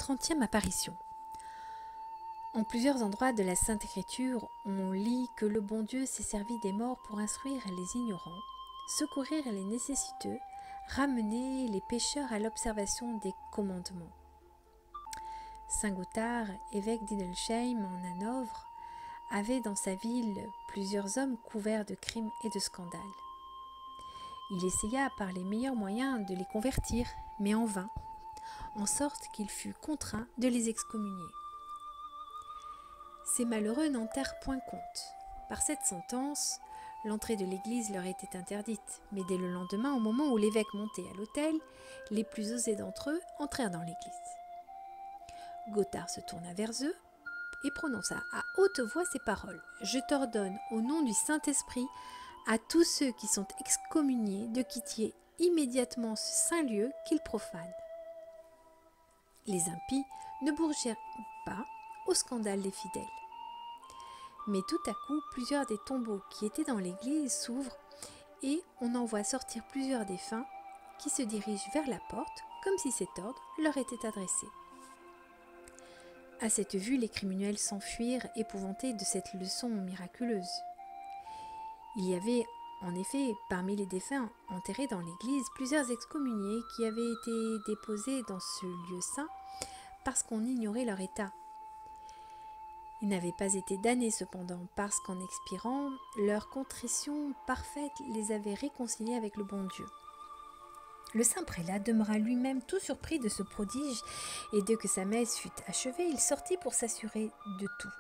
30e apparition. En plusieurs endroits de la Sainte Écriture, on lit que le bon Dieu s'est servi des morts pour instruire les ignorants, secourir les nécessiteux, ramener les pécheurs à l'observation des commandements. Saint Gothard, évêque d'Idelsheim en Hanovre, avait dans sa ville plusieurs hommes couverts de crimes et de scandales. Il essaya par les meilleurs moyens de les convertir, mais en vain, en sorte qu'il fut contraint de les excommunier. Ces malheureux n'en tinrent point compte. Par cette sentence, l'entrée de l'église leur était interdite, mais dès le lendemain, au moment où l'évêque montait à l'autel, les plus osés d'entre eux entrèrent dans l'église. Gothard se tourna vers eux et prononça à haute voix ces paroles. « Je t'ordonne, au nom du Saint-Esprit, à tous ceux qui sont excommuniés de quitter immédiatement ce saint lieu qu'ils profanent. » Les impies ne bougèrent pas au scandale des fidèles. Mais tout à coup, plusieurs des tombeaux qui étaient dans l'église s'ouvrent et on en voit sortir plusieurs défunts qui se dirigent vers la porte comme si cet ordre leur était adressé. À cette vue, les criminels s'enfuirent, épouvantés de cette leçon miraculeuse. Il y avait en effet parmi les défunts enterrés dans l'église plusieurs excommuniés qui avaient été déposés dans ce lieu saint parce qu'on ignorait leur état. Ils n'avaient pas été damnés cependant parce qu'en expirant, leur contrition parfaite les avait réconciliés avec le bon Dieu. Le saint prélat demeura lui-même tout surpris de ce prodige et dès que sa messe fut achevée, il sortit pour s'assurer de tout.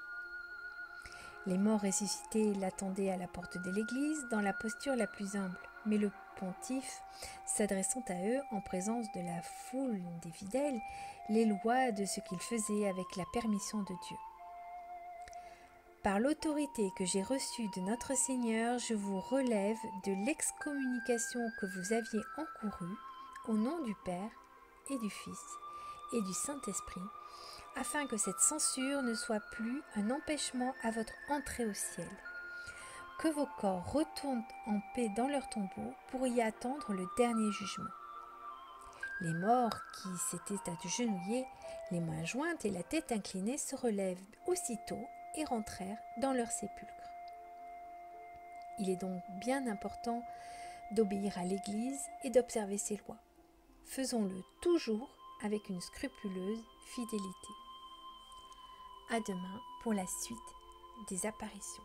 Les morts ressuscités l'attendaient à la porte de l'église dans la posture la plus humble, mais le pontife, s'adressant à eux en présence de la foule des fidèles, les loua de ce qu'ils faisaient avec la permission de Dieu. Par l'autorité que j'ai reçue de notre Seigneur, je vous relève de l'excommunication que vous aviez encourue au nom du Père et du Fils et du Saint-Esprit, afin que cette censure ne soit plus un empêchement à votre entrée au ciel. Que vos corps retournent en paix dans leur tombeau pour y attendre le dernier jugement. Les morts qui s'étaient agenouillés, les mains jointes et la tête inclinée, se relèvent aussitôt et rentrèrent dans leur sépulcre. Il est donc bien important d'obéir à l'Église et d'observer ses lois. Faisons-le toujours avec une scrupuleuse fidélité. À demain pour la suite des apparitions.